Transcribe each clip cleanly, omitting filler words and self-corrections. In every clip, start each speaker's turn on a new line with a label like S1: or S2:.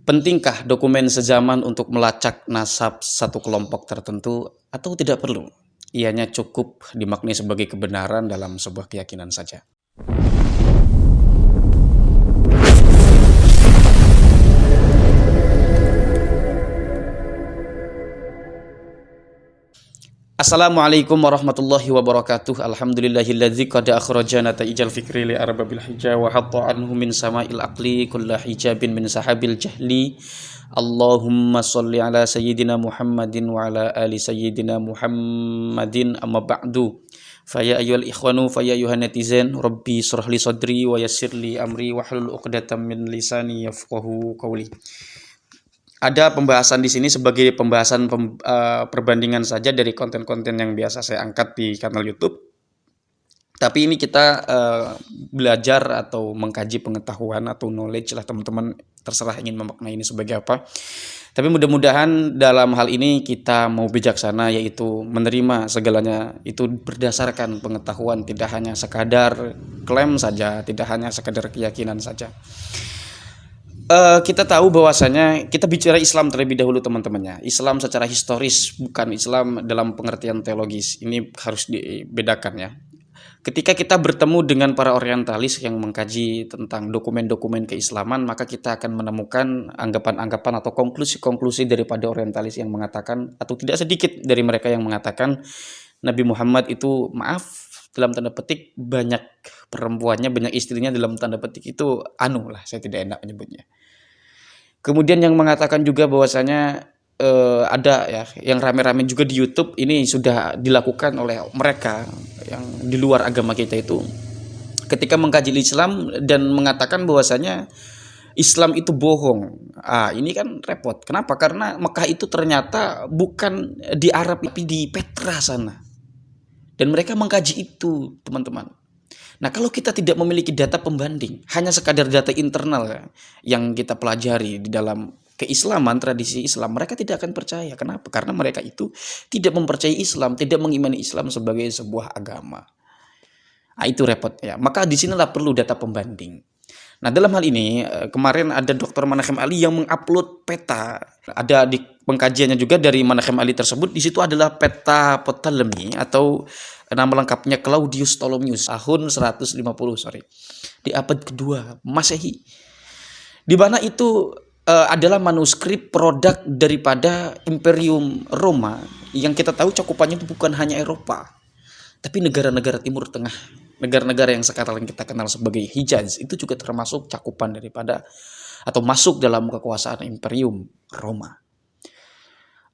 S1: Pentingkah dokumen sezaman untuk melacak nasab satu kelompok tertentu atau tidak perlu? Ianya cukup dimaknai sebagai kebenaran dalam sebuah keyakinan saja. Assalamualaikum warahmatullahi wabarakatuh. Alhamdulillahilladzi qad akhrajana ta'ijal fikri li arbabil hija wa hatta anhu min sama'il aqli kulla hijabin min sahabil jahli. Allahumma sholli ala sayyidina Muhammadin wa ala ali sayyidina Muhammadin amma ba'du. Faya ayyuhal ikhwanu faya ayyuhan netizen rabbi shrah li sadri wa yassir li amri wahlul 'uqdatam min lisani yafqahu qawli. Ada pembahasan di sini sebagai pembahasan perbandingan saja dari konten-konten yang biasa saya angkat di kanal YouTube. Tapi ini kita belajar atau mengkaji pengetahuan atau knowledge lah teman-teman, terserah ingin memaknai ini sebagai apa. Tapi mudah-mudahan dalam hal ini kita mau bijaksana, yaitu menerima segalanya itu berdasarkan pengetahuan, tidak hanya sekadar klaim saja, tidak hanya sekadar keyakinan saja. Kita tahu bahwasanya kita bicara Islam terlebih dahulu teman-temannya. Islam secara historis, bukan Islam dalam pengertian teologis. Ini harus dibedakan ya. Ketika kita bertemu dengan para orientalis yang mengkaji tentang dokumen-dokumen keislaman, maka kita akan menemukan anggapan-anggapan atau konklusi-konklusi daripada orientalis yang mengatakan, atau tidak sedikit dari mereka yang mengatakan Nabi Muhammad itu, maaf dalam tanda petik, banyak perempuannya, banyak istrinya, dalam tanda petik itu saya tidak enak menyebutnya. Kemudian yang mengatakan juga bahwasanya ada ya yang rame-rame juga di YouTube, ini sudah dilakukan oleh mereka yang di luar agama kita itu, ketika mengkaji Islam dan mengatakan bahwasanya Islam itu bohong. Ini kan repot. Kenapa? Karena Mekah itu ternyata bukan di Arab tapi di Petra sana. Dan mereka mengkaji itu, teman-teman. Nah, kalau kita tidak memiliki data pembanding, hanya sekadar data internal yang kita pelajari di dalam keislaman, tradisi Islam, mereka tidak akan percaya. Kenapa? Karena mereka itu tidak mempercayai Islam, tidak mengimani Islam sebagai sebuah agama. Itu repot ya. Maka disinilah perlu data pembanding. Nah, dalam hal ini kemarin ada Dr. Manachem Ali yang mengupload peta. Ada di pengkajiannya juga dari Manachem Ali tersebut. Di situ adalah peta Ptolemy atau nama lengkapnya Claudius Ptolemy tahun 150 di abad kedua Masehi. Di mana itu adalah manuskrip produk daripada Imperium Roma yang kita tahu cakupannya itu bukan hanya Eropa, tapi negara-negara Timur Tengah. Negara-negara yang sekarang kita kenal sebagai Hijaz itu juga termasuk cakupan daripada atau masuk dalam kekuasaan Imperium Roma.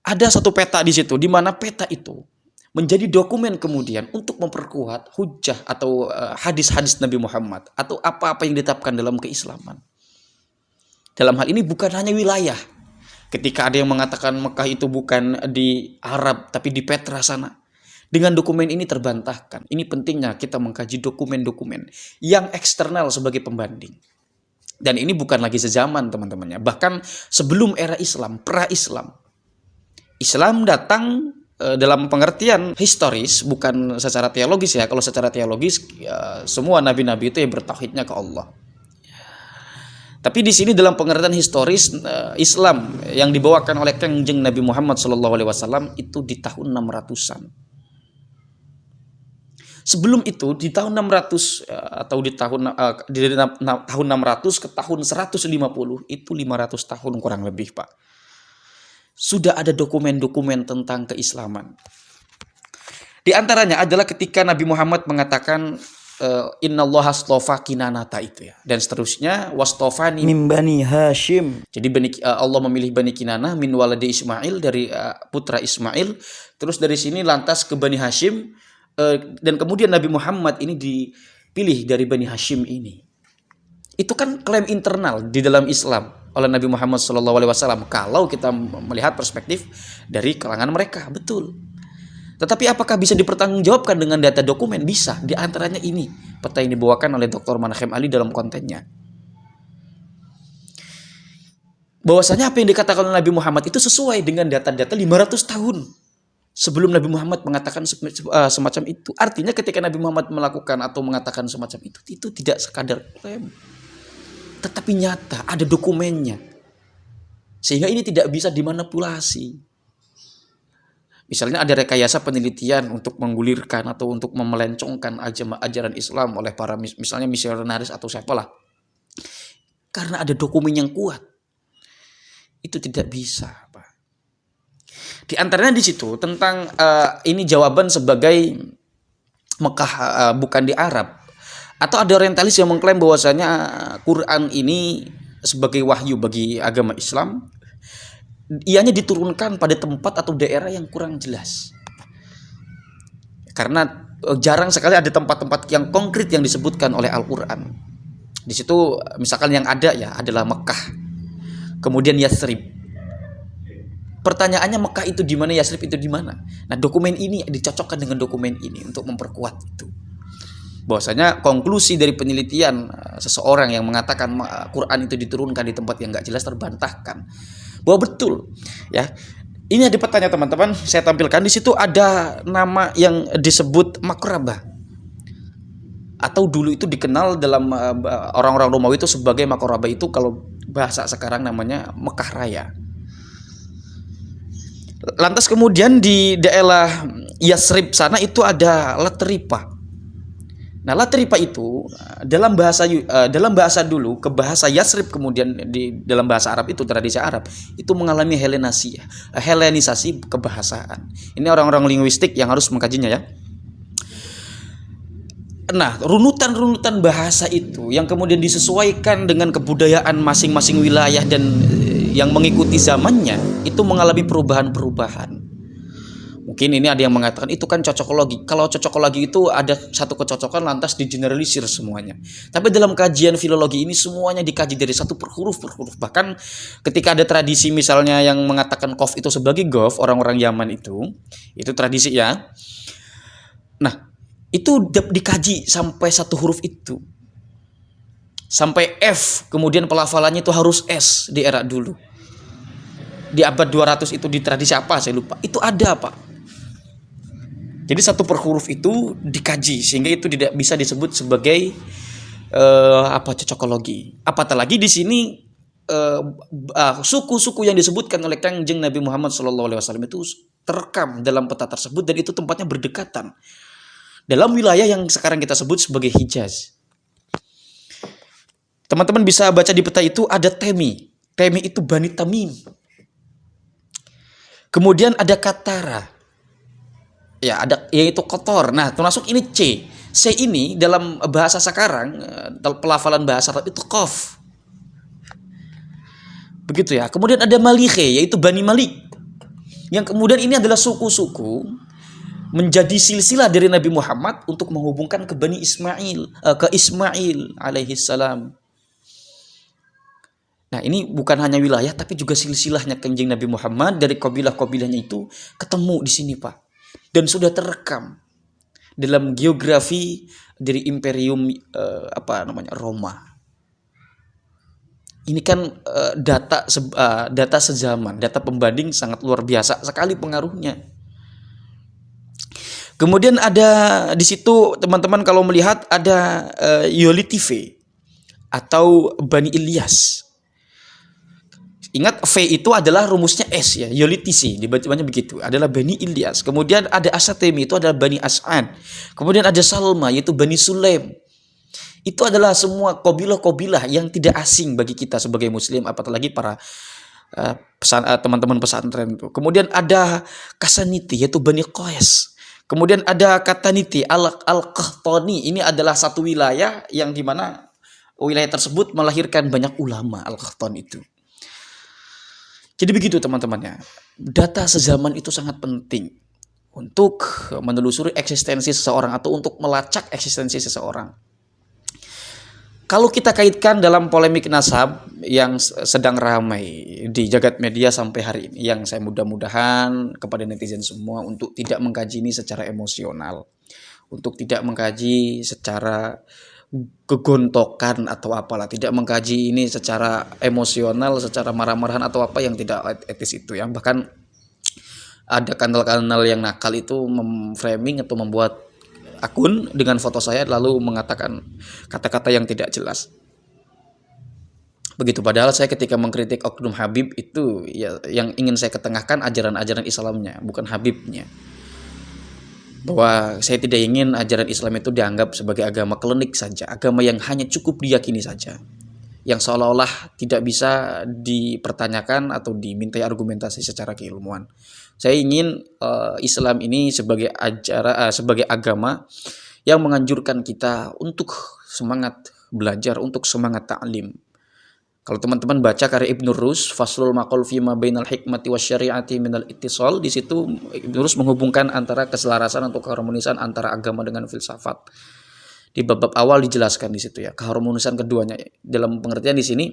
S1: Ada satu peta di situ, di mana peta itu menjadi dokumen kemudian untuk memperkuat hujah atau hadis-hadis Nabi Muhammad atau apa-apa yang ditetapkan dalam keislaman. Dalam hal ini bukan hanya wilayah. Ketika ada yang mengatakan Mekah itu bukan di Arab tapi di Petra sana, dengan dokumen ini terbantahkan. Ini pentingnya kita mengkaji dokumen-dokumen yang eksternal sebagai pembanding. Dan ini bukan lagi sezaman teman-temannya. Bahkan sebelum era Islam, pra-Islam. Islam datang dalam pengertian historis, bukan secara teologis ya. Kalau secara teologis, semua nabi-nabi itu ya bertauhidnya ke Allah. Tapi di sini dalam pengertian historis, Islam yang dibawakan oleh Kangjeng Nabi Muhammad SAW itu di tahun 600-an. Sebelum itu di tahun 600 atau di tahun 600 ke tahun 150 itu 500 tahun kurang lebih, Pak. Sudah ada dokumen-dokumen tentang keislaman. Di antaranya adalah ketika Nabi Muhammad mengatakan innallaha astofa Kinanata itu ya, dan seterusnya wastofani min bani Hashim. Jadi Allah memilih Bani Kinanah min waladi Ismail, dari putra Ismail. Terus dari sini lantas ke Bani Hashim. Dan kemudian Nabi Muhammad ini dipilih dari Bani Hashim ini. Itu kan klaim internal di dalam Islam oleh Nabi Muhammad SAW. Kalau kita melihat perspektif dari kalangan mereka, betul. Tetapi apakah bisa dipertanggungjawabkan dengan data dokumen? Bisa. Di antaranya ini peta yang dibawakan oleh Dr. Manachem Ali dalam kontennya. Bahwasanya apa yang dikatakan oleh Nabi Muhammad itu sesuai dengan data-data 500 tahun sebelum Nabi Muhammad mengatakan semacam itu. Artinya ketika Nabi Muhammad melakukan atau mengatakan semacam itu tidak sekadar klaim, tetapi nyata, ada dokumennya. Sehingga ini tidak bisa dimanipulasi. Misalnya ada rekayasa penelitian untuk menggulirkan atau untuk memelencongkan ajaran Islam oleh para misalnya misionaris atau siapalah. Karena ada dokumen yang kuat. Itu tidak bisa, Pak. Di antaranya di situ tentang ini jawaban sebagai Mekah bukan di Arab. Atau ada orientalis yang mengklaim bahwasanya Quran ini sebagai wahyu bagi agama Islam, ianya diturunkan pada tempat atau daerah yang kurang jelas. Karena jarang sekali ada tempat-tempat yang konkret yang disebutkan oleh Al-Quran. Di situ misalkan yang ada ya adalah Mekah, kemudian Yathrib. Pertanyaannya Mekah itu di mana, Yathrib itu di mana? Nah, dokumen ini dicocokkan dengan dokumen ini untuk memperkuat itu. Bahwasanya konklusi dari penelitian seseorang yang mengatakan Quran itu diturunkan di tempat yang nggak jelas terbantahkan. Bahwa betul, ya. Ini ada pertanyaan teman-teman, saya tampilkan di situ ada nama yang disebut Makrabah. Atau dulu itu dikenal dalam orang-orang Romawi itu sebagai Makrabah, itu kalau bahasa sekarang namanya Mekah Raya. Lantas kemudian di daerah Yathrib sana itu ada Latripa. Nah, Latripa itu dalam bahasa dulu ke bahasa Yathrib, kemudian di dalam bahasa Arab itu tradisi Arab itu mengalami helenisasi kebahasaan. Ini orang-orang linguistik yang harus mengkajinya ya. Nah, runutan-runutan bahasa itu yang kemudian disesuaikan dengan kebudayaan masing-masing wilayah dan yang mengikuti zamannya itu mengalami perubahan-perubahan. Mungkin ini ada yang mengatakan itu kan cocokologi. Kalau cocokologi itu ada satu kecocokan lantas digeneralisir semuanya. Tapi dalam kajian filologi ini semuanya dikaji dari satu per huruf. Bahkan ketika ada tradisi misalnya yang mengatakan qaf itu sebagai gof, orang-orang Yaman itu tradisi ya. Nah, itu dikaji sampai satu huruf itu. Sampai F, kemudian pelafalannya itu harus S di era dulu. Di abad 200 itu di tradisi apa saya lupa. Itu ada, Pak. Jadi satu per huruf itu dikaji sehingga itu tidak bisa disebut sebagai cocokologi. Apatah lagi di sini suku-suku yang disebutkan oleh Kanjeng Nabi Muhammad SAW itu terekam dalam peta tersebut dan itu tempatnya berdekatan dalam wilayah yang sekarang kita sebut sebagai Hijaz. Teman-teman bisa baca di peta itu ada Temi. Temi itu Bani Tamim. Kemudian ada Katara. Ya, ada yaitu kotor. Nah, termasuk ini C. C ini dalam bahasa sekarang, dalam pelafalan bahasa Arab itu qaf. Begitu ya. Kemudian ada Malikhe, yaitu Bani Malik. Yang kemudian ini adalah suku-suku menjadi silsilah dari Nabi Muhammad untuk menghubungkan ke Bani Ismail, ke Ismail alaihi salam. Nah, ini bukan hanya wilayah tapi juga silsilahnya Kanjeng Nabi Muhammad dari kabilah-kabilahnya itu ketemu di sini, Pak. Dan sudah terekam dalam geografi dari Imperium Roma. Ini kan data sezaman, data pembanding sangat luar biasa sekali pengaruhnya. Kemudian ada di situ teman-teman kalau melihat ada Yolitive atau Bani Ilyas. Ingat V itu adalah rumusnya S ya, Yolitisi dibacanya begitu, adalah Bani Ilyas. Kemudian ada Asatemi itu adalah Bani As'ad. Kemudian ada Salma yaitu Bani Sulaim. Itu adalah semua kabilah-kabilah yang tidak asing bagi kita sebagai muslim, apalagi para teman-teman pesantren itu. Kemudian ada Kasaniti yaitu Bani Qais. Kemudian ada Kataniti Al-Qahtani, ini adalah satu wilayah yang dimana wilayah tersebut melahirkan banyak ulama Al-Qahtani itu. Jadi begitu teman-temannya. Data sezaman itu sangat penting untuk menelusuri eksistensi seseorang atau untuk melacak eksistensi seseorang. Kalau kita kaitkan dalam polemik nasab yang sedang ramai di jagat media sampai hari ini, yang saya mudah-mudahan kepada netizen semua untuk tidak mengkaji ini secara emosional, untuk tidak mengkaji secara kegontokan atau apalah, tidak mengkaji ini secara emosional, secara marah-marahan atau apa yang tidak etis itu ya. Bahkan ada kanal-kanal yang nakal itu memframing atau membuat akun dengan foto saya lalu mengatakan kata-kata yang tidak jelas. Begitu, padahal saya ketika mengkritik Oknum Habib itu ya yang ingin saya ketengahkan ajaran-ajaran Islamnya, bukan Habibnya. Bahwa saya tidak ingin ajaran Islam itu dianggap sebagai agama klinik saja, agama yang hanya cukup diyakini saja, yang seolah-olah tidak bisa dipertanyakan atau dimintai argumentasi secara keilmuan. Saya ingin Islam ini sebagai agama yang menganjurkan kita untuk semangat belajar, untuk semangat ta'lim. Kalau teman-teman baca karya Ibnu Rus, Faslul Maqal fi ma bainal hikmati wasyari'ati minal ittisal, di situ Ibnu Rus menghubungkan antara keselarasan atau keharmonisan antara agama dengan filsafat. Di bab awal dijelaskan di situ ya, keharmonisan keduanya. Dalam pengertian di sini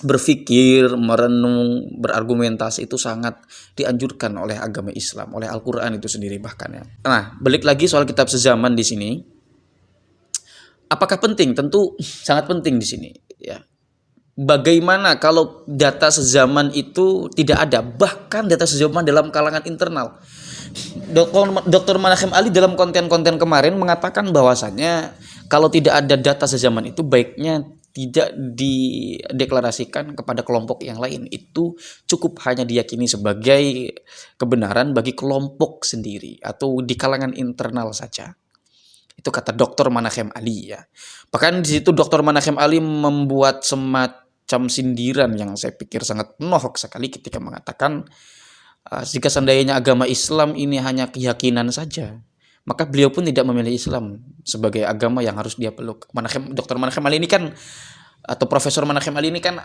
S1: berpikir, merenung, berargumentasi itu sangat dianjurkan oleh agama Islam, oleh Al-Qur'an itu sendiri bahkan ya. Nah, balik lagi soal kitab sezaman di sini. Apakah penting? Tentu sangat penting di sini ya. Bagaimana kalau data sezaman itu tidak ada, bahkan data sezaman dalam kalangan internal. Dr. Manachem Ali dalam konten-konten kemarin mengatakan bahwasannya kalau tidak ada data sezaman itu baiknya tidak dideklarasikan kepada kelompok yang lain. Itu cukup hanya diyakini sebagai kebenaran bagi kelompok sendiri atau di kalangan internal saja. Itu kata Dr. Manachem Ali ya. Bahkan di situ Dr. Manachem Ali membuat semacam sindiran yang saya pikir sangat nohok sekali ketika mengatakan jika seandainya agama Islam ini hanya keyakinan saja, maka beliau pun tidak memilih Islam sebagai agama yang harus dia peluk. Dr. Manachem Ali ini kan, atau Profesor Manachem Ali ini kan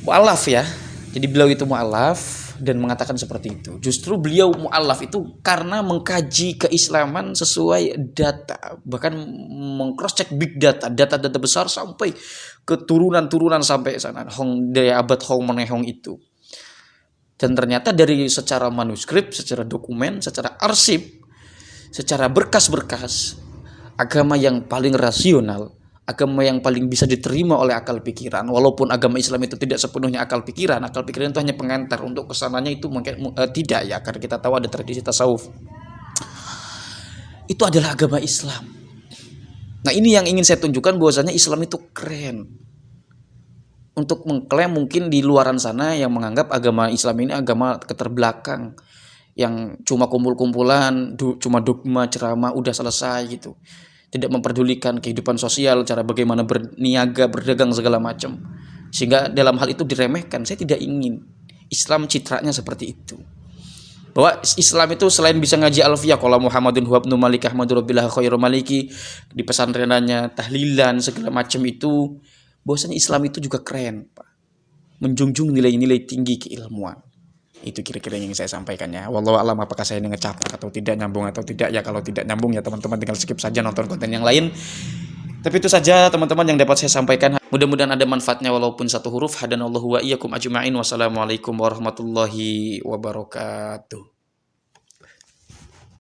S1: mu'alaf ya. Jadi beliau itu mu'alaf dan mengatakan seperti itu. Justru beliau mu'alaf itu karena mengkaji keislaman sesuai data, bahkan meng-cross check big data besar sampai keturunan sampai sana, dari abad Hong Menehong itu. Dan ternyata dari secara manuskrip, secara dokumen, secara arsip, secara berkas-berkas, agama yang paling rasional, agama yang paling bisa diterima oleh akal pikiran, walaupun agama Islam itu tidak sepenuhnya akal pikiran itu hanya pengantar untuk kesananya itu mungkin tidak ya, karena kita tahu ada tradisi tasawuf. Itu adalah agama Islam. Nah, ini yang ingin saya tunjukkan bahwasanya Islam itu keren. Untuk mengklaim mungkin di luaran sana yang menganggap agama Islam ini agama keterbelakang, yang cuma kumpul-kumpulan, cuma dogma, ceramah, udah selesai gitu. Tidak memperdulikan kehidupan sosial, cara bagaimana berniaga, berdagang segala macam. Sehingga dalam hal itu diremehkan. Saya tidak ingin Islam citranya seperti itu. Bahwa Islam itu selain bisa ngaji alfiyah, qala Muhammadun huwa ibnu Malik Ahmadur Rabbillah khairu maliki, di pesantrenannya tahlilan segala macam itu, bahwasanya Islam itu juga keren, Pak. Menjunjung nilai-nilai tinggi keilmuan. Itu kira-kira yang ingin saya sampaikan ya. Wallahu alam, apakah saya ini ngecapak atau tidak, nyambung atau tidak ya. Kalau tidak nyambung ya teman-teman tinggal skip saja, nonton konten yang lain. Tapi itu saja teman-teman yang dapat saya sampaikan. Mudah-mudahan ada manfaatnya walaupun satu huruf. Hadanallahu wa iyyakum ajma'in. Wassalamualaikum warahmatullahi wabarakatuh.